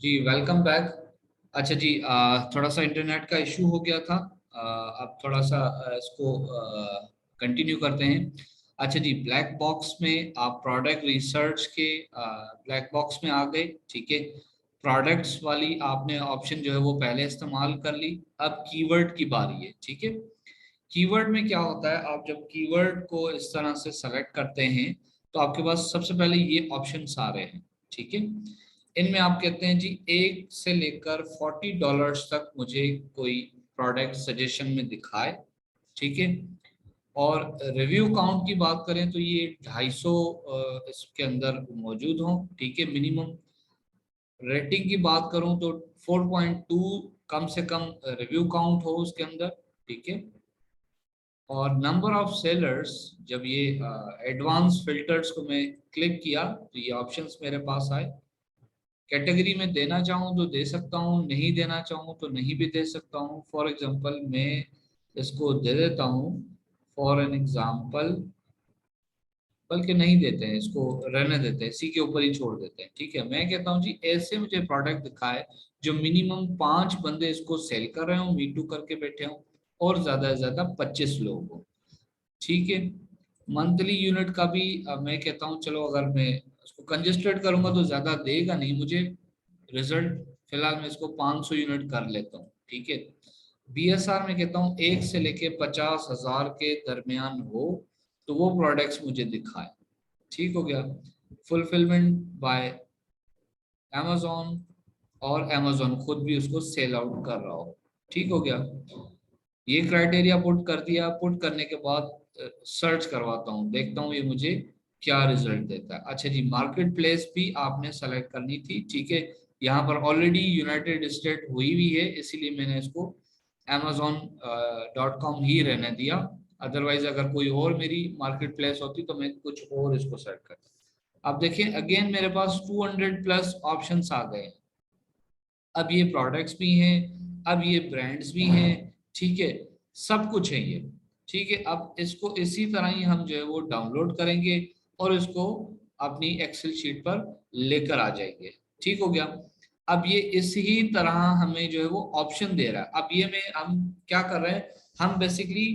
जी welcome back. अच्छा जी, थोड़ा सा इंटरनेट का इशू हो गया था। अब थोड़ा सा इसको कंटिन्यू करते हैं। अच्छा जी, ब्लैक बॉक्स में आप प्रोडक्ट रिसर्च के ब्लैक बॉक्स में आ गए। ठीक है, प्रोडक्ट्स वाली आपने ऑप्शन जो है वो पहले इस्तेमाल कर ली। अब कीवर्ड की बारी है। ठीक है, कीवर्ड में क्या होता है, आप जब कीवर्ड को इस तरह से सेलेक्ट करते हैं तो आपके पास सबसे पहले ये ऑप्शन आ रहे हैं। ठीक है, इनमें आप कहते हैं जी 1 से लेकर $40 तक मुझे कोई प्रोडक्ट सजेशन में दिखाए। ठीक है, और रिव्यू काउंट की बात करें तो ये 250 इसके अंदर मौजूद हो। ठीक है, मिनिमम रेटिंग की बात करूं तो 4.2 कम से कम रिव्यू काउंट हो उसके अंदर। ठीक है, और नंबर ऑफ सेलर्स, जब ये एडवांस फिल्टर्स को मैं क्लिक किया तो ये ऑप्शंस मेरे पास आए। कैटेगरी में देना चाहूँ तो दे सकता हूँ, नहीं देना चाहूँ तो नहीं भी दे सकता हूँ। फॉर एग्जांपल मैं इसको दे देता हूँ, फॉर एन एग्जांपल, बल्कि नहीं देते हैं, इसको रहने देते हैं, इसी के ऊपर ही छोड़ देते हैं। ठीक है, मैं कहता हूँ जी ऐसे मुझे प्रोडक्ट दिखाए जो मिनिमम 5 बंदे इसको सेल कर रहे हो, मी टू करके बैठे हो, और ज्यादा से ज्यादा 25 लोग हो। ठीक है, मंथली यूनिट का भी मैं कहता हूँ चलो अगर मैं उसको कंजेस्टेड करूंगा तो ज्यादा देगा नहीं मुझे रिजल्ट। फिलहाल मैं इसको 500 यूनिट कर लेता हूँ। ठीक है, बीएसआर में कहता हूँ 1 से लेके 50,000 के दरमियान हो तो वो प्रोडक्ट्स मुझे दिखाए। ठीक हो गया, फुलफिलमेंट बाय amazon, और amazon खुद भी उसको सेल आउट कर रहा हो। ठीक हो गया, ये क्राइटेरिया पुट कर दिया। पुट करने के बाद सर्च करवाता हूँ, देखता हूँ ये मुझे क्या रिजल्ट देता है। अच्छा जी, मार्केट प्लेस भी आपने सेलेक्ट करनी थी। ठीक है, यहाँ पर ऑलरेडी यूनाइटेड स्टेट हुई हुई है, इसीलिए मैंने इसको amazon.com ही रहने दिया। अदरवाइज अगर कोई और मेरी मार्केट प्लेस होती तो मैं कुछ और इसको सेलेक्ट करता। अब देखिए अगेन मेरे पास 200 प्लस ऑप्शंस आ गए। अब ये प्रोडक्ट्स भी हैं, अब ये ब्रांड्स भी हैं। ठीक है, सब कुछ है ये। ठीक है, अब इसको इसी तरह ही हम जो है वो डाउनलोड करेंगे और इसको अपनी एक्सेल शीट पर लेकर आ जाएंगे। ठीक हो गया, अब ये इसी तरह हमें जो है वो ऑप्शन दे रहा है। अब ये में हम क्या कर रहे हैं, हम बेसिकली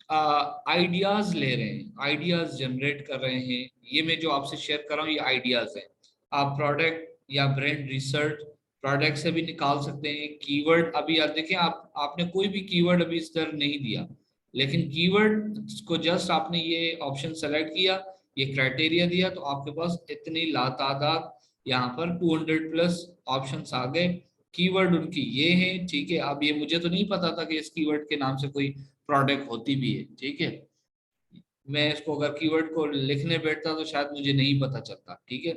आइडियाज ले रहे हैं, आइडियाज जनरेट कर रहे हैं। ये मैं जो आपसे शेयर कर रहा हूँ ये आइडियाज है। आप प्रोडक्ट या ब्रांड रिसर्च प्रोडक्ट से भी निकाल सकते हैं। कीवर्ड अभी आप देखें, आपने कोई भी कीवर्ड अभी इस तरह नहीं दिया, लेकिन कीवर्ड को जस्ट आपने ये ऑप्शन सेलेक्ट किया, ये क्राइटेरिया दिया, तो आपके पास इतनी लातादाद यहाँ पर 200 प्लस ऑप्शंस आ गए। कीवर्ड उनकी ये है। ठीक है, अब ये मुझे तो नहीं पता था कि इस कीवर्ड के नाम से कोई प्रोडक्ट होती भी है। ठीक है, मैं इसको अगर कीवर्ड को लिखने बैठता तो शायद मुझे नहीं पता चलता। ठीक है,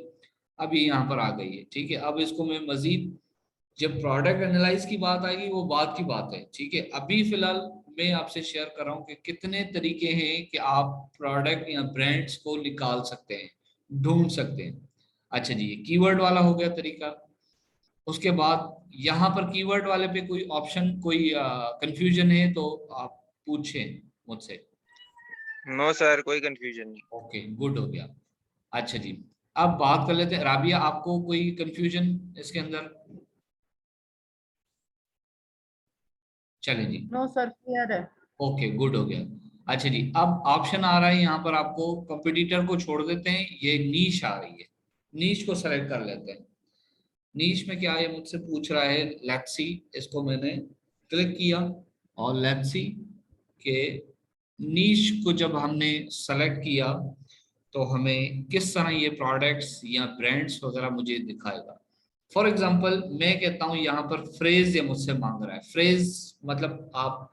अब ये यहाँ पर आ गई है। ठीक है, अब इसको मैं मजीद, जब प्रोडक्ट एनालाइज की बात आएगी वो बात की बात है। ठीक है, अभी फिलहाल मैं आपसे शेयर कर रहा हूँ कि कितने तरीके हैं कि आप प्रोडक्ट या ब्रांड्स को निकाल सकते हैं, ढूंढ सकते हैं। अच्छा जी, ये कीवर्ड वाला हो गया तरीका। उसके बाद यहाँ पर कीवर्ड वाले पे कोई ऑप्शन, कोई कंफ्यूजन है तो आप पूछें मुझसे। नो सर, कोई कंफ्यूजन नहीं। ओके, गुड हो गया। अच्छा जी, अब बात कर लेते हैं, राबिया आपको कोई कंफ्यूजन इसके अंदर? चले जी, नो सर, क्लियर है। ओके गुड हो गया। अच्छा जी, अब ऑप्शन आ रहा है यहाँ पर, आपको कंपटीटर को छोड़ देते हैं, ये नीश आ रही है, नीश को सेलेक्ट कर लेते हैं। नीश में क्या है मुझसे पूछ रहा है, लेट्स सी, इसको मैंने क्लिक किया और लेट्स सी के नीश को जब हमने सेलेक्ट किया तो हमें किस तरह ये प्रोडक्ट्स या ब्रांड्स वगैरह मुझे दिखाएगा। फॉर एग्जाम्पल मैं कहता हूँ यहाँ पर फ्रेज ये मुझसे मांग रहा है। फ्रेज मतलब आप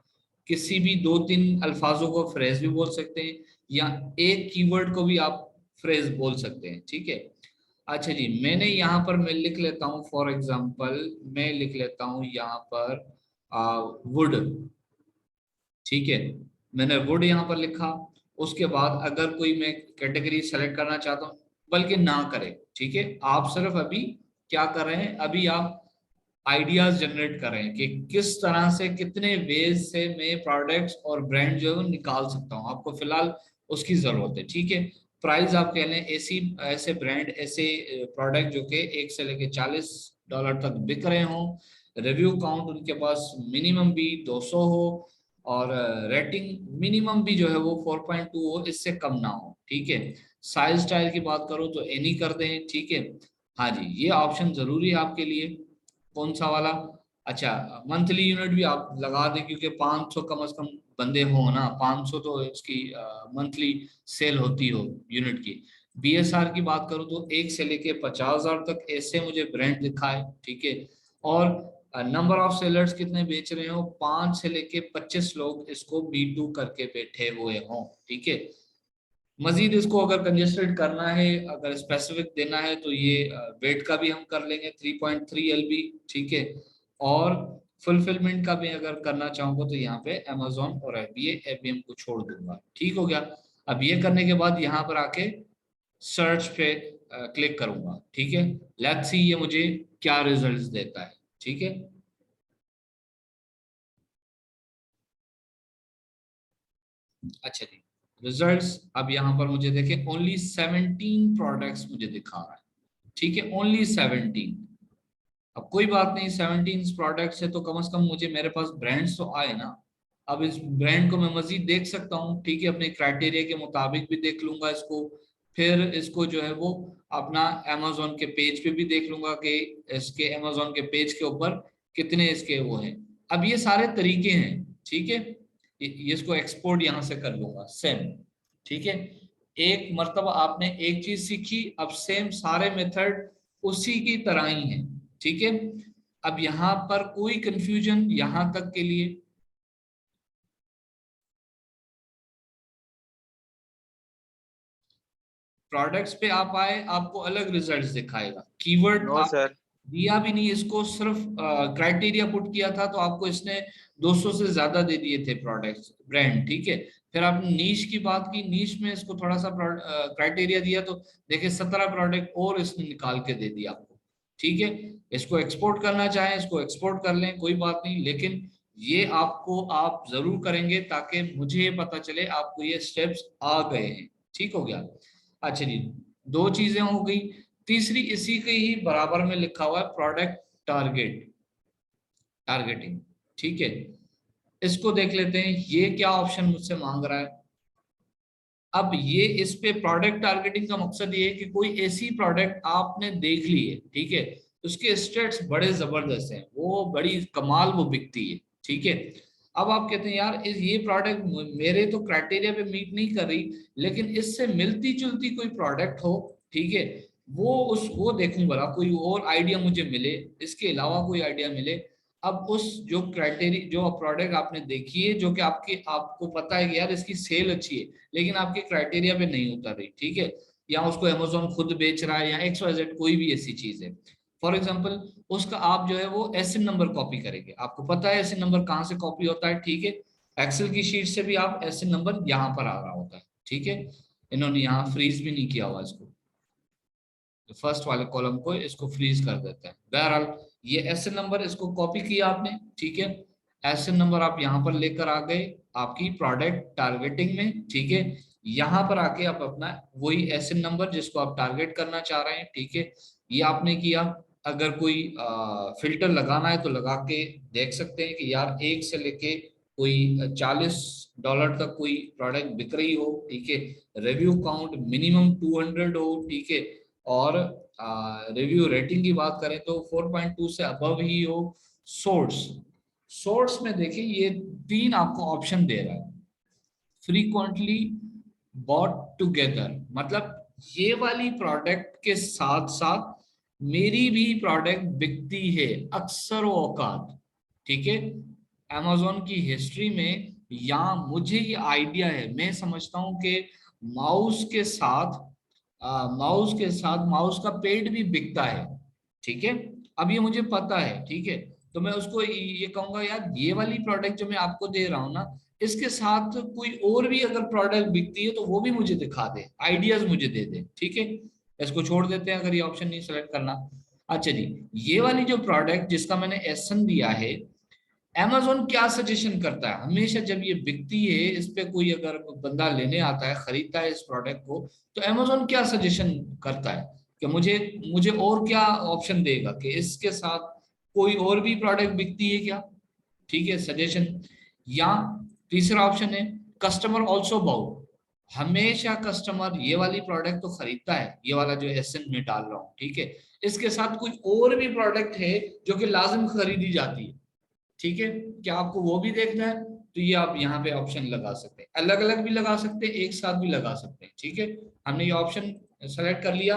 किसी भी 2-3 अल्फाजों को फ्रेज भी बोल सकते हैं, या एक कीवर्ड को भी आप फ्रेज बोल सकते हैं। ठीक है, अच्छा जी, मैंने यहाँ पर मैं लिख लेता हूँ, फॉर एग्जाम्पल मैं लिख लेता हूँ यहाँ पर वुड। ठीक है, मैंने वुड यहाँ पर लिखा। उसके बाद अगर कोई मैं कैटेगरी सेलेक्ट करना चाहता हूँ, बल्कि ना करें। ठीक है, आप सिर्फ अभी क्या कर रहे हैं, अभी आप आइडियाज जनरेट कर रहे हैं कि किस तरह से, कितने वेज से मैं प्रोडक्ट्स और ब्रांड जो है वो निकाल सकता हूँ। आपको फिलहाल उसकी जरूरत है। ठीक है, प्राइस आप कह लें ऐसी ऐसे ब्रांड ऐसे प्रोडक्ट जो कि 1 से लेके $40 तक बिक रहे हों, रिव्यू काउंट उनके पास मिनिमम भी 200 हो, और रेटिंग मिनिमम भी जो है वो 4.2 हो, इससे कम ना हो, ठीक है। साइज स्टाइल की बात करो तो एनी कर दें, ठीक है। हाँ जी, ये ऑप्शन जरूरी है आपके लिए। कौन सा वाला? अच्छा, मंथली यूनिट भी आप लगा दें, क्योंकि 500 कम से कम बंदे हो ना, 500 तो इसकी मंथली सेल होती हो यूनिट की। बीएसआर की बात करूं तो 1 से लेके 50,000 तक ऐसे मुझे ब्रांड दिखाए, ठीक है। और नंबर ऑफ सेलर्स कितने बेच रहे हो? 5 से लेके 25 लोग इसको B2 करके बैठे हुए हों, ठीक है। मजीद इसको अगर कंजेस्टेड करना है, अगर स्पेसिफिक देना है, तो ये वेट का भी हम कर लेंगे 3.3 LB, ठीक है। और फुलफिलमेंट का भी अगर करना चाहूंगा तो यहाँ पे Amazon और FBA को छोड़ दूंगा, ठीक हो गया। अब ये करने के बाद यहाँ पर आके सर्च पे क्लिक करूंगा, ठीक है। लेट्स सी ये मुझे क्या रिजल्ट्स देता है, ठीक है। अच्छा जी, रिजल्ट्स अब यहाँ पर मुझे देखें, ओनली 17 प्रोडक्ट्स मुझे दिखा रहा है, ठीक है, ओनली 17। अब कोई बात नहीं, 17 प्रोडक्ट्स है तो कम से कम मुझे मेरे पास ब्रांड्स तो आए ना। अब इस ब्रांड को मैं मजीद देख सकता हूँ, ठीक है, अपने क्राइटेरिया के मुताबिक भी देख लूंगा इसको। फिर इसको जो है वो अपना अमेजोन के पेज पे भी देख लूंगा कि इसके अमेजोन के पेज के ऊपर कितने इसके वो हैं। अब ये सारे तरीके हैं, ठीक है। ये इसको एक्सपोर्ट यहाँ से कर लूंगा सेम, ठीक है। एक मर्तबा आपने एक चीज सीखी, अब सेम सारे मेथड उसी की तरह ही है, ठीक है। अब यहां पर कोई कंफ्यूजन यहां तक के लिए? प्रोडक्ट्स पे आप आए, आपको अलग रिजल्ट्स दिखाएगा, कीवर्ड नो आप सर। दिया भी नहीं इसको, सिर्फ क्राइटेरिया पुट किया था तो आपको इसने 200 से ज्यादा दे दिए थे प्रोडक्ट्स ब्रांड, ठीक है। फिर आपने नीश की बात की, नीश में इसको थोड़ा सा क्राइटेरिया दिया तो देखिए 17 प्रोडक्ट और इसने निकाल के दे दिया आपको, ठीक है। इसको एक्सपोर्ट करना चाहें इसको एक्सपोर्ट कर लें, कोई बात नहीं, लेकिन ये आपको आप जरूर करेंगे ताकि मुझे ये पता चले आपको ये स्टेप्स आ गए हैं, ठीक हो गया। अच्छा जी, दो चीजें हो गई। तीसरी इसी के ही बराबर में लिखा हुआ है प्रोडक्ट टारगेटिंग, ठीक है। इसको देख लेते हैं ये क्या ऑप्शन मुझसे मांग रहा है। अब ये इस पे प्रोडक्ट टारगेटिंग का मकसद ये है कि कोई ऐसी प्रोडक्ट आपने देख ली है, ठीक है, उसके स्टेट्स बड़े जबरदस्त हैं, वो बड़ी कमाल वो बिकती है, ठीक है। अब आप कहते हैं यार ये प्रोडक्ट मेरे तो क्राइटेरिया पे मीट नहीं कर रही, लेकिन इससे मिलती जुलती कोई प्रोडक्ट हो, ठीक है, वो देखूं भला कोई और आइडिया मुझे मिले, इसके अलावा कोई आइडिया मिले। अब उस जो क्राइटेरिया जो प्रोडक्ट आपने देखी है जो कि आपको पता है कि यार इसकी सेल अच्छी है, लेकिन आपके क्राइटेरिया पे नहीं उतर रही, ठीक है, या उसको अमेजोन खुद बेच रहा है या XYZ कोई भी ऐसी चीज है, फॉर एग्जाम्पल, उसका आप जो है वो एसएन नंबर कॉपी करेंगे, आपको पता है एसएन नंबर कहाँ से कॉपी होता है, ठीक है। एक्सेल की शीट से भी आप एसएन नंबर यहाँ पर आ रहा होता है, ठीक है। इन्होंने यहाँ फ्रीज भी नहीं किया हुआ इसको, फर्स्ट वाले कॉलम को इसको फ्रीज कर देते हैं। बहरहाल ये एसएन नंबर इसको कॉपी किया आपने, ठीक है। एसएन नंबर आप यहाँ पर लेकर आ गए आपकी प्रोडक्ट टारगेटिंग में, ठीक है। यहाँ पर आके आप अपना वही एसएन नंबर जिसको आप टारगेट करना चाह रहे हैं, ठीक है, ये आपने किया। अगर कोई फिल्टर लगाना है तो लगा के देख सकते हैं कि यार 1 से लेके कोई $40 तक कोई प्रोडक्ट बिक रही हो, ठीक है, रिव्यू काउंट मिनिमम 200 हो, ठीक है, और रिव्यू रेटिंग की बात करें तो 4.2 से अबव ही हो। सोर्स सोर्स में देखिए ये 3 आपको ऑप्शन दे रहा है, फ्रीक्वेंटली बॉट टुगेदर, मतलब ये वाली प्रोडक्ट के साथ साथ मेरी भी प्रोडक्ट बिकती है अक्सर औकात, ठीक है। amazon की हिस्ट्री में या मुझे ये आइडिया है, मैं समझता हूं कि माउस के साथ माउस का पेट भी बिकता है, ठीक है। अब ये मुझे पता है, ठीक है, तो मैं उसको ये कहूंगा यार ये वाली प्रोडक्ट जो मैं आपको दे रहा हूँ ना, इसके साथ कोई और भी अगर प्रोडक्ट बिकती है तो वो भी मुझे दिखा दे, आइडियाज मुझे दे दे, ठीक है। इसको छोड़ देते हैं अगर ये ऑप्शन नहीं सेलेक्ट करना। अच्छा जी, ये वाली जो प्रोडक्ट जिसका मैंने एसएन दिया है, Amazon क्या सजेशन करता है हमेशा जब ये बिकती है, इस पे कोई अगर बंदा लेने आता है, खरीदता है इस प्रोडक्ट को, तो Amazon क्या सजेशन करता है कि मुझे मुझे और क्या ऑप्शन देगा कि इसके साथ कोई और भी प्रोडक्ट बिकती है क्या, ठीक है, सजेशन। या तीसरा ऑप्शन है कस्टमर ऑल्सो बाउ, हमेशा कस्टमर ये वाली प्रोडक्ट तो खरीदता है, ये वाला जो एसएन में डाल रहा हूँ, ठीक है, इसके साथ कुछ और भी प्रोडक्ट है जो कि लाजिम खरीदी जाती है, ठीक है, क्या आपको वो भी देखना है, तो ये आप यहाँ पे ऑप्शन लगा सकते हैं, अलग अलग भी लगा सकते हैं, एक साथ भी लगा सकते हैं, ठीक है। हमने ये ऑप्शन सेलेक्ट कर लिया।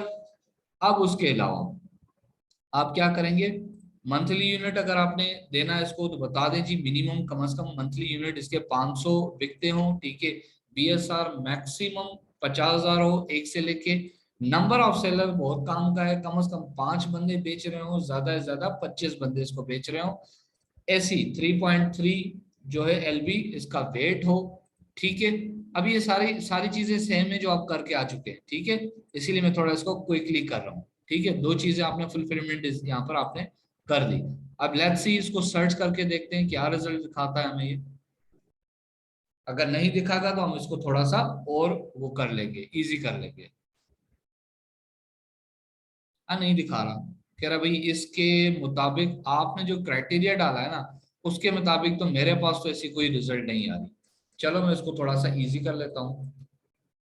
अब उसके अलावा आप क्या करेंगे, मंथली यूनिट अगर आपने देना है इसको तो बता दें जी, मिनिमम कम से कम मंथली यूनिट इसके 500 बिकते हो, ठीक है। बीएसआर मैक्सिमम 50,000 हो एक से लेके। नंबर ऑफ सेलर बहुत काम का है, कम से कम 5 बंदे बेच रहे हो, ज्यादा से ज्यादा 25 बंदे इसको बेच रहे हो। एसी 3.3 जो है एलबी इसका वेट हो, ठीक है। अब ये सारी सारी चीजें सेम है जो आप करके आ चुके हैं, ठीक है, इसीलिए मैं थोड़ा इसको क्विकली कर रहा हूँ, ठीक है। दो चीजें आपने फुलफिलमेंट यहाँ पर आपने कर दी। अब लेट्स सी इसको सर्च करके देखते हैं क्या रिजल्ट दिखाता है हमें ये। अगर नहीं दिखागा तो हम इसको थोड़ा सा और वो कर लेंगे, इजी कर लेंगे। नहीं दिखा रहा, कह रहा भाई इसके मुताबिक आपने जो क्राइटेरिया डाला है ना, उसके मुताबिक तो मेरे पास तो ऐसी कोई रिजल्ट नहीं आ रही। चलो मैं इसको थोड़ा सा इजी कर लेता हूँ।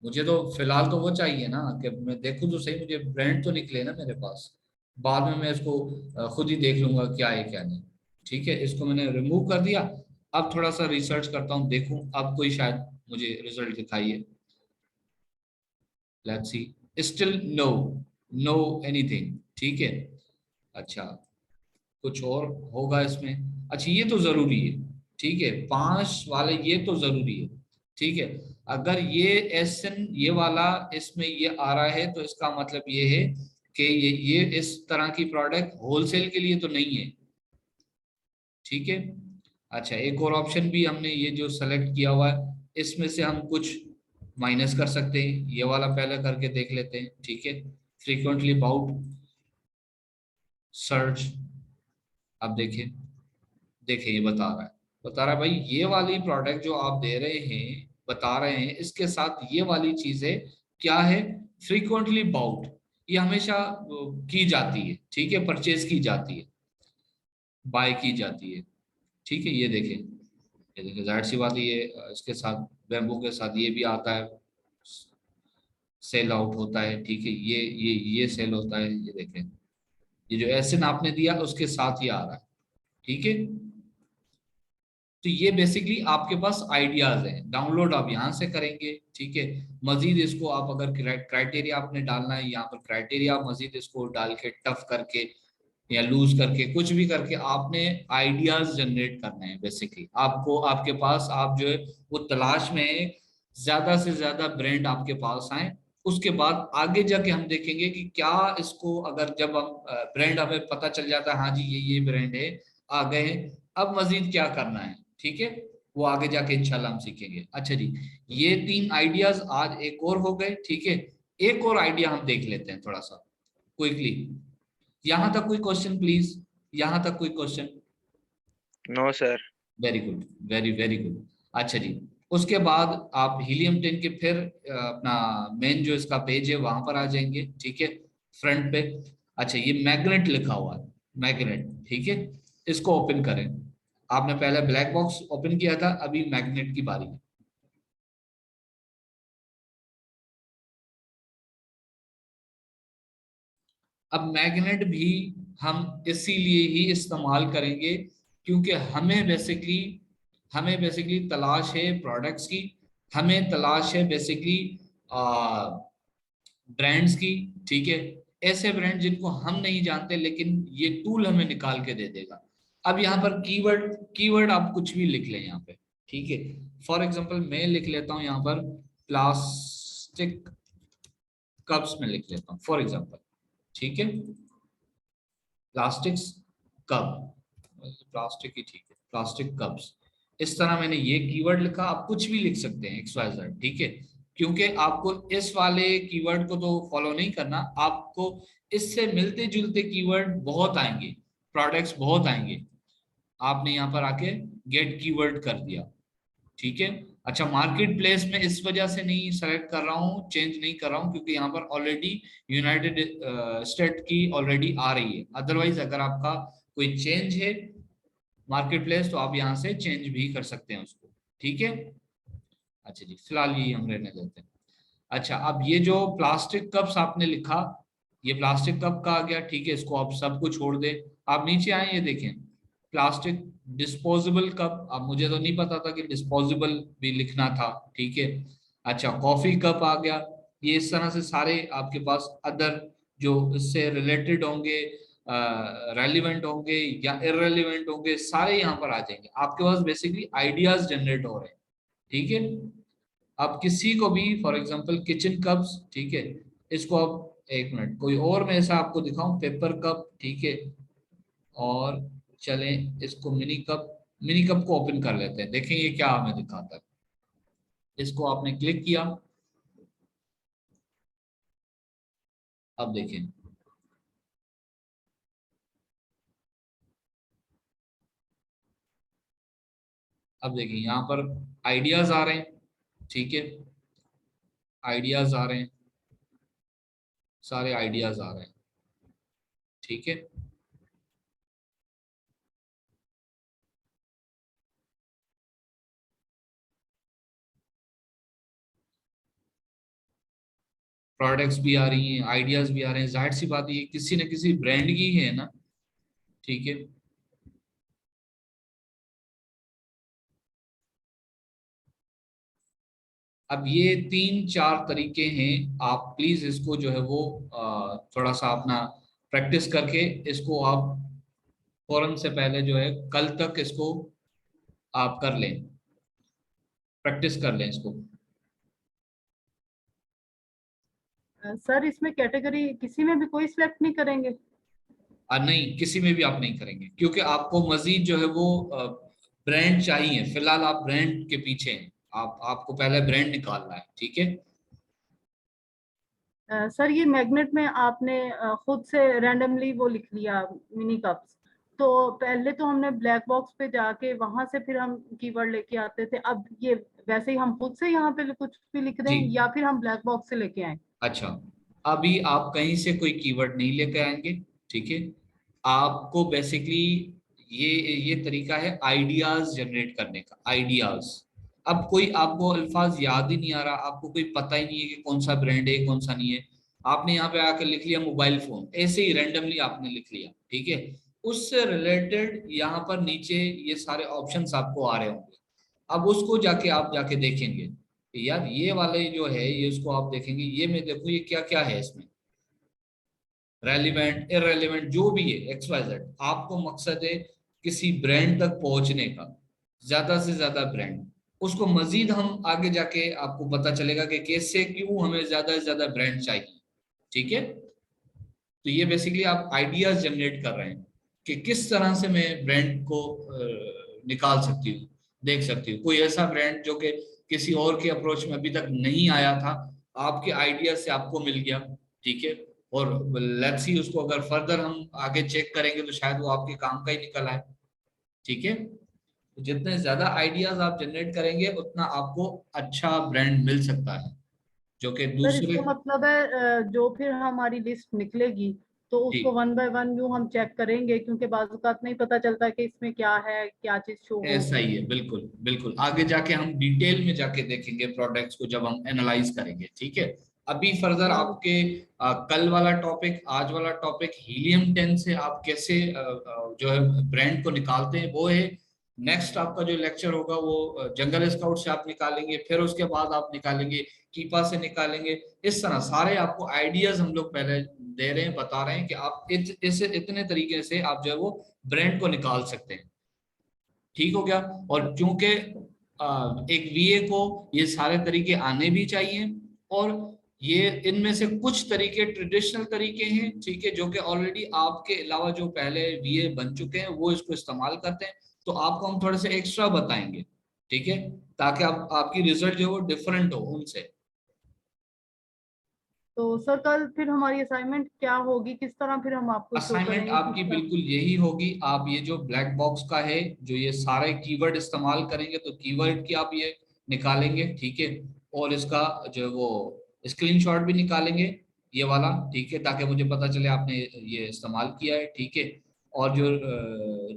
मुझे तो फिलहाल तो वो चाहिए ना कि मैं देखूं तो सही, मुझे ब्रांड तो निकले ना मेरे पास, बाद में मैं इसको खुद ही देख लूंगा क्या है क्या नहीं, ठीक है। इसको मैंने रिमूव कर दिया। अब थोड़ा सा रिसर्च करता हूँ, देखूं अब कोई शायद मुझे रिजल्ट दिखाइए। Let's see, still no, no anything, ठीक है। अच्छा, कुछ और होगा इसमें। अच्छा ये तो जरूरी है, ठीक है, 5 वाले ये तो जरूरी है, ठीक है। अगर ये एसन ये वाला इसमें ये आ रहा है तो इसका मतलब ये है कि ये इस तरह की प्रोडक्ट होलसेल के लिए तो नहीं है, ठीक है। अच्छा एक और ऑप्शन भी हमने ये जो सेलेक्ट किया हुआ है इसमें से हम कुछ माइनस कर सकते हैं, ये वाला पहले करके देख लेते हैं, ठीक है। फ्रीक्वेंटली बाउट सर्च, अब देखिए, देखिए ये बता रहा है भाई ये वाली प्रोडक्ट जो आप दे रहे हैं, बता रहे हैं इसके साथ ये वाली चीजें क्या है, फ्रीक्वेंटली बाउट, ये हमेशा की जाती है, ठीक है, परचेज की जाती है, बाय की जाती है, ठीक है। ये देखें जाहिर सी बात है, ये इसके साथ बैम्बू के साथ ये भी आता है, सेल आउट होता है, ठीक है, ये सेल होता है, ये देखें, ये जो एसिन आपने दिया उसके साथ ही आ रहा है, ठीक है। तो ये बेसिकली आपके पास आइडियाज हैं, डाउनलोड आप यहाँ से करेंगे, ठीक है। मजीद इसको आप अगर क्राइटेरिया आपने डालना है यहाँ पर, क्राइटेरिया मजीद इसको डाल के टफ करके या लूज करके कुछ भी करके आपने आइडियाज जनरेट करने हैं, बेसिकली आपको आपके पास आप जो है वो तलाश में है, ज्यादा से ज्यादा ब्रांड आपके पास आए। उसके बाद आगे जाके हम देखेंगे कि क्या इसको अगर जब हम ब्रांड हमें पता चल जाता है, हाँ जी ये ब्रांड है, आ गए हैं, अब मजीद क्या करना है, ठीक है, वो आगे जाके इंशाल्लाह हम सीखेंगे। अच्छा जी, ये 3 आइडियाज आज एक और हो गए, ठीक है। एक और आइडिया हम देख लेते हैं थोड़ा सा क्विकली। यहां तक कोई क्वेश्चन प्लीज, यहां तक कोई question? No sir. Very good, very very good. अच्छा जी, उसके बाद आप हीलियम 10 के फिर अपना मेन जो इसका पेज है वहां पर आ जाएंगे, ठीक है, फ्रंट पे। अच्छा ये मैग्नेट लिखा हुआ है, मैग्नेट, ठीक है, इसको ओपन करें। आपने पहले ब्लैक बॉक्स ओपन किया था, अभी मैग्नेट की बारी है। अब मैग्नेट भी हम इसीलिए ही इस्तेमाल करेंगे क्योंकि हमें बेसिकली तलाश है प्रोडक्ट्स की, हमें तलाश है बेसिकली ब्रांड्स की, ठीक है, ऐसे ब्रांड जिनको हम नहीं जानते लेकिन ये टूल हमें निकाल के दे देगा। अब यहाँ पर कीवर्ड कीवर्ड आप कुछ भी लिख लें यहाँ पे, ठीक है। फॉर एग्जांपल मैं लिख लेता हूँ यहाँ पर प्लास्टिक कप्स में लिख लेता हूँ फॉर एग्जांपल, ठीक है, प्लास्टिक्स कप, प्लास्टिक ही ठीक है, प्लास्टिक कप्स। इस तरह मैंने ये कीवर्ड लिखा, आप कुछ भी लिख सकते हैं XYZ, ठीक है, क्योंकि आपको इस वाले कीवर्ड को तो फॉलो नहीं करना, आपको इससे मिलते जुलते कीवर्ड बहुत आएंगे, प्रोडक्ट्स बहुत आएंगे, आपने यहाँ पर आके गेट कीवर्ड कर दिया, ठीक है। अच्छा, मार्केट प्लेस में इस वजह से नहीं सेलेक्ट कर रहा हूँ, चेंज नहीं कर रहा हूँ, क्योंकि यहाँ पर ऑलरेडी यूनाइटेड स्टेट की ऑलरेडी आ रही है। अदरवाइज अगर आपका कोई चेंज है मार्केट प्लेस तो आप यहाँ से चेंज भी कर सकते हैं उसको, ठीक है। अच्छा जी, फिलहाल ये हम रहने देते हैं। अच्छा, अब ये जो प्लास्टिक कप्स आपने लिखा, ये प्लास्टिक कप का आ गया, ठीक है, इसको आप सबको छोड़ दे। आप नीचे आए, ये देखें प्लास्टिक डिस्पोजेबल कप। अब मुझे तो नहीं पता था कि डिस्पोजेबल भी लिखना था, ठीक है। अच्छा, कॉफी कप आ गया। ये इस तरह से सारे आपके पास अदर जो इससे रिलेटेड होंगे, रेलिवेंट होंगे या इररेलिवेंट होंगे, सारे यहाँ पर आ जाएंगे। आपके पास बेसिकली आइडियाज जनरेट हो रहे हैं, ठीक है। आप किसी को भी फॉर एग्जांपल किचन कप्स, ठीक है, इसको आप एक मिनट कोई और मैं ऐसा आपको दिखाऊं, पेपर कप, ठीक है, और चलें इसको मिनी कप को ओपन कर लेते हैं, देखें ये क्या हमें दिखाता है। इसको आपने क्लिक किया, अब देखें, अब देखें यहाँ पर आइडियाज आ रहे हैं, ठीक है, आइडियाज आ रहे हैं, सारे आइडियाज आ रहे हैं, ठीक है। प्रोडक्ट्स भी आ रही हैं, आइडियाज भी आ रहे हैं, जाहिर सी बात ये किसी न किसी ब्रांड की है ना, ठीक है। अब ये तीन चार तरीके हैं, आप प्लीज इसको जो है वो थोड़ा सा अपना प्रैक्टिस करके इसको आप फौरन से पहले जो है कल तक इसको आप कर लें, प्रैक्टिस कर लें इसको। सर इसमें कैटेगरी किसी में भी कोई सिलेक्ट नहीं करेंगे? नहीं, किसी में भी आप नहीं करेंगे, क्योंकि आपको मजीद जो है वो ब्रांड चाहिए। फिलहाल आप ब्रांड के पीछे हैं, आपको पहले ब्रांड निकालना है, ठीक है। सर ये मैग्नेट में आपने खुद से रैंडमली वो लिख लिया मिनी कप्स, तो पहले तो हमने ब्लैक बॉक्स पे जाके वहां से फिर हम कीवर्ड लेके आते थे, अब ये वैसे ही हम खुद से यहाँ पे कुछ भी लिख दें जी, या फिर हम ब्लैक बॉक्स से लेके आए? अच्छा, अभी आप कहीं से कोई कीवर्ड नहीं लेकर आएंगे, ठीक है। आपको बेसिकली ये तरीका है आइडियाज जनरेट करने का, आइडियाज। अब कोई आपको अल्फाज याद ही नहीं आ रहा, आपको कोई पता ही नहीं है कि कौन सा ब्रांड है कौन सा नहीं है, आपने यहाँ पे आकर लिख लिया मोबाइल फोन, ऐसे ही रैंडमली आपने लिख लिया, ठीक है। उससे रिलेटेड यहाँ पर नीचे ये सारे ऑप्शंस आपको आ रहे होंगे। अब उसको जाके आप जाके देखेंगे कि यार ये वाले जो है ये, उसको आप देखेंगे, ये मैं देखूँ ये क्या क्या है इसमें, रेलिवेंट इररेलिवेंट जो भी है एक्स वाई जेड। आपको मकसद है किसी ब्रांड तक पहुंचने का, ज्यादा से ज्यादा ब्रांड, उसको मजीद हम आगे जाके आपको पता चलेगा कि कैसे क्यों हमें ज्यादा से ज्यादा ब्रांड चाहिए, ठीक है। तो ये बेसिकली आप आइडियाज जनरेट कर रहे हैं कि किस तरह से मैं ब्रांड को निकाल सकती हूँ, देख सकती हूँ कोई ऐसा ब्रांड जो कि किसी और के अप्रोच में अभी तक नहीं आया था, आपके आइडिया से आपको मिल गया, ठीक है। और लेट्स सी उसको अगर फर्दर हम आगे चेक करेंगे तो शायद वो आपके काम का ही निकल आए, ठीक है। तो जितने ज्यादा आइडियाज आप जनरेट करेंगे उतना आपको अच्छा ब्रांड मिल सकता है, जो कि सर दूसरे। इसका मतलब है जो फिर हमारी लिस्ट निकलेगी तो जी, उसको वन बाय वन व्यू हम चेक करेंगे, क्योंकि बाज़ औक़ात नहीं पता चलता कि इसमें क्या है, क्या चीज शो ऐसा होगी। ही है, बिल्कुल बिल्कुल, आगे जाके हम डिटेल में जाके देखेंगे प्रोडक्ट्स को जब हम एनालाइज करेंगे, ठीक है। अभी फर्दर और आपके कल वाला टॉपिक, आज वाला टॉपिक हीलियम 10 से आप कैसे जो है ब्रांड को निकालते हैं वो है। नेक्स्ट आपका जो लेक्चर होगा वो जंगल स्काउट से आप निकालेंगे, फिर उसके बाद आप निकालेंगे कीपा से निकालेंगे। इस तरह सारे आपको आइडियाज हम लोग पहले दे रहे हैं, बता रहे हैं कि आप इस इतने तरीके से आप जो है वो ब्रांड को निकाल सकते हैं, ठीक हो गया। और चूंकि एक वीए को ये सारे तरीके आने भी चाहिए, और ये इनमें से कुछ तरीके ट्रेडिशनल तरीके हैं, ठीक है, जो कि ऑलरेडी आपके अलावा जो पहले वीए बन चुके हैं वो इसको इस्तेमाल करते हैं, तो आपको हम थोड़े से एक्स्ट्रा बताएंगे, ठीक है, ताकि आप आपकी रिजल्ट जो है वो डिफरेंट हो उनसे। तो सर कल फिर हमारी असाइनमेंट क्या होगी, किस तरह फिर हम आपको शो असाइनमेंट करेंगे, आपकी किस तरह? बिल्कुल यही होगी। आप ये जो ब्लैक बॉक्स का है, जो ये सारे कीवर्ड इस्तेमाल करेंगे, तो कीवर्ड की आप ये निकालेंगे, ठीक है। और इसका जो वो स्क्रीनशॉट भी निकालेंगे, ये वाला, ठीक है, ताकि मुझे पता चले आपने ये इस्तेमाल किया है, ठीक है। और जो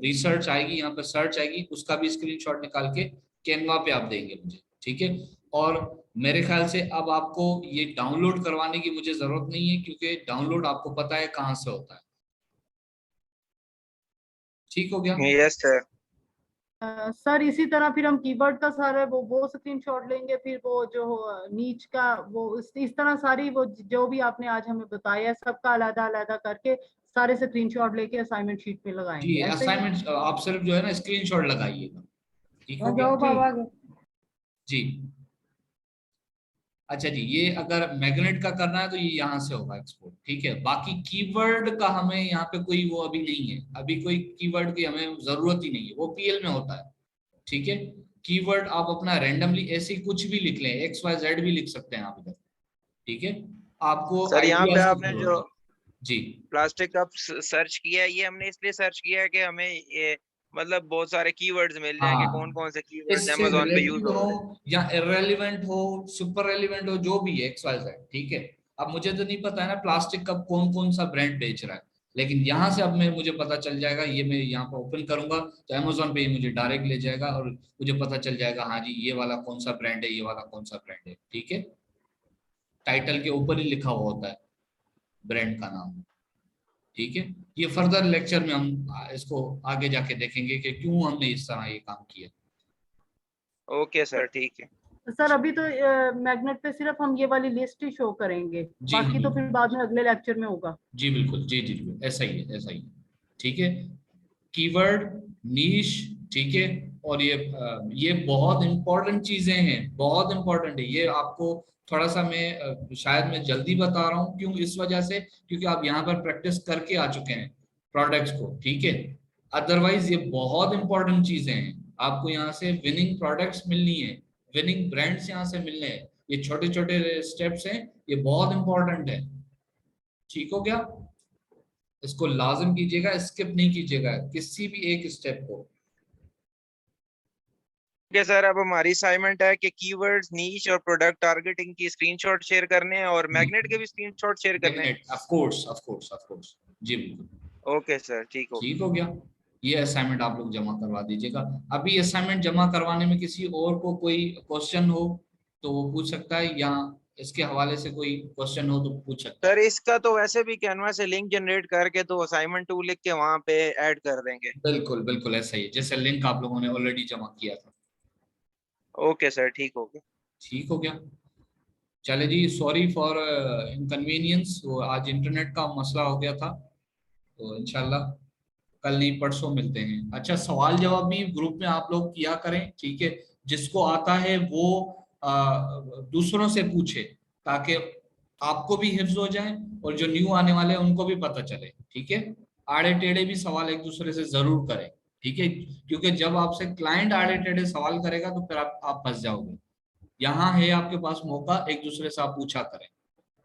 रिसर्च आएगी, यहाँ पे सर्च आएगी, उसका भी स्क्रीनशॉट निकाल के कैनवा पे आप देंगे मुझे, ठीक है। और मेरे ख्याल से अब आपको ये डाउनलोड करवाने की मुझे जरूरत नहीं है, क्योंकि डाउनलोड आपको पता है कहाँ से होता है। ठीक हो गया? Yes sir. सर इसी तरह फिर हम कीवर्ड का सारा वो स्क्रीनशॉट लेंगे, फिर वो जो नीच का वो इस तरह सारी वो जो भी आपने आज हमें बताया सबका अलग अलग करके सारे स्क्रीनशॉट लेके असाइनमेंट शीट पे जी, लगाएंगे, ऐसे ही? असाइनमेंट आप सिर्फ जो है ना स्क्रीनशॉट लगाइएगा। ठीक हो गया? जाओ बाबा आगे। जी। अच्छा जी, ये अगर मैग्नेट का करना है तो ये यहाँ से होगा एक्सपोर्ट, ठीक है। बाकी कीवर्ड का हमें यहाँ पे कोई वो अभी नहीं है, अभी कोई कीवर्ड की हमें जरूरत ही नहीं है, वो पीएल में होता है, ठीक है। कीवर्ड आप अपना रैंडमली ऐसे ही कुछ भी लिख लें, XYZ भी लिख सकते हैं आप इधर, ठीक है। आपको सर यहाँ पे आइडियाज की आपने जरूरत जो है। जी प्लास्टिक कप सर्च किया है, ये हमने इसलिए सर्च किया है कि हमें ये मतलब बहुत सारे कीवर्ड्स मिल जाएं कि कौन हाँ, कौन से कीवर्ड्स इससे अमेज़न पे यूज रिलेटेड हो हो रहे हैं। या इररेलेवेंट हो, सुपर रेलिवेंट हो, जो भी है XYZ, ठीक है। अब मुझे तो नहीं पता है ना प्लास्टिक कप कौन कौन सा ब्रांड बेच रहा है, लेकिन यहाँ से अब मैं मुझे पता चल जाएगा। ये मैं यहाँ पर ओपन करूंगा तो अमेजोन पे ये मुझे डायरेक्ट ले जाएगा और मुझे पता चल जाएगा, हाँ जी ये वाला कौन सा ब्रांड है, ये वाला कौन सा ब्रांड है, ठीक है। टाइटल के ऊपर ही लिखा हुआ होता है ब्रांड का नाम, ठीक है। ये फर्दर लेक्चर में हम इसको आगे जाके देखेंगे कि क्यों हमने इस तरह ये काम किया। ओके सर, ठीक है। सर अभी तो मैग्नेट पे सिर्फ हम ये वाली लिस्ट ही शो करेंगे, जी हाँ, बाकी तो फिर बिल्कुल। बाद में अगले लेक्चर में होगा। जी बिल्कुल, जी जी जी, ऐसा ही है, ऐसा ही है, ठीक है। कीवर्ड, नीश, ठीक है। और ये बहुत इंपॉर्टेंट चीजें हैं, बहुत इंपॉर्टेंट है ये। आपको थोड़ा सा मैं शायद मैं जल्दी बता रहा हूँ, क्यों, इस वजह से क्योंकि आप यहाँ पर प्रैक्टिस करके आ चुके हैं प्रोडक्ट्स को, ठीक है। अदरवाइज ये बहुत इंपॉर्टेंट चीजें हैं, आपको यहाँ से विनिंग प्रोडक्ट्स मिलनी है, विनिंग ब्रांड्स यहाँ से मिलने हैं। ये छोटे छोटे स्टेप्स हैं, ये बहुत इंपॉर्टेंट है। ठीक हो गया? इसको लाजिम कीजिएगा, स्किप नहीं कीजिएगा किसी भी एक स्टेप को। ओके सर, अब हमारी असाइनमेंट है कि कीवर्ड्स, नीश और प्रोडक्ट टारगेटिंग की स्क्रीनशॉट शेयर करने हैं और मैग्नेट के भी स्क्रीनशॉट शेयर करने हैं। Magnet, of course of course of course, जी बिल्कुल। ओके सर, ठीक हो। ठीक हो गया? ये असाइनमेंट आप लोग जमा करवा दीजिएगा। अभी असाइनमेंट जमा करवाने में किसी और को कोई क्वेश्चन हो तो वो पूछ सकता है, या इसके हवाले से कोई क्वेश्चन हो तो पूछ सकता सर है। इसका तो वैसे भी कैनवा से लिंक जनरेट करके तो असाइनमेंट 2 लिख के वहां पे ऐड कर देंगे। बिल्कुल बिल्कुल ऐसा ही है, जैसे लिंक आप लोगों ने ऑलरेडी जमा किया था। ओके सर, ठीक हो गया। ठीक हो गया? चले जी, सॉरी फॉर इनकन्वीनियंस, वो आज इंटरनेट का मसला हो गया था, तो इंशाल्लाह कल नहीं परसों मिलते हैं। अच्छा, सवाल जवाब भी ग्रुप में आप लोग किया करें, ठीक है। जिसको आता है वो दूसरों से पूछे, ताकि आपको भी हिफ्ज हो जाए और जो न्यू आने वाले हैं उनको भी पता चले, ठीक है। आड़े टेढ़े भी सवाल एक दूसरे से जरूर करें, ठीक है, क्योंकि जब आपसे क्लाइंट आड़े टेढ़े सवाल करेगा तो फिर आप फंस जाओगे। यहाँ है आपके पास मौका, एक दूसरे से आप पूछा करें,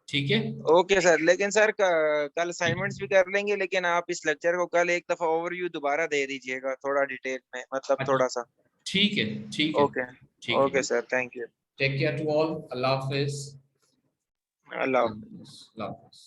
ठीक है। ओके सर, लेकिन सर कल असाइनमेंट्स भी कर लेंगे, लेकिन आप इस लेक्चर को कल एक दफा ओवरव्यू दोबारा दे दीजिएगा, थोड़ा डिटेल में, मतलब अच्छा, थोड़ा सा। ठीक है, ठीक है, ओके। ठीक ओके है। Sir, thank you. Take care to all, अल्लाह हाफिज। अल्लाह। अल्लाह हाफिज।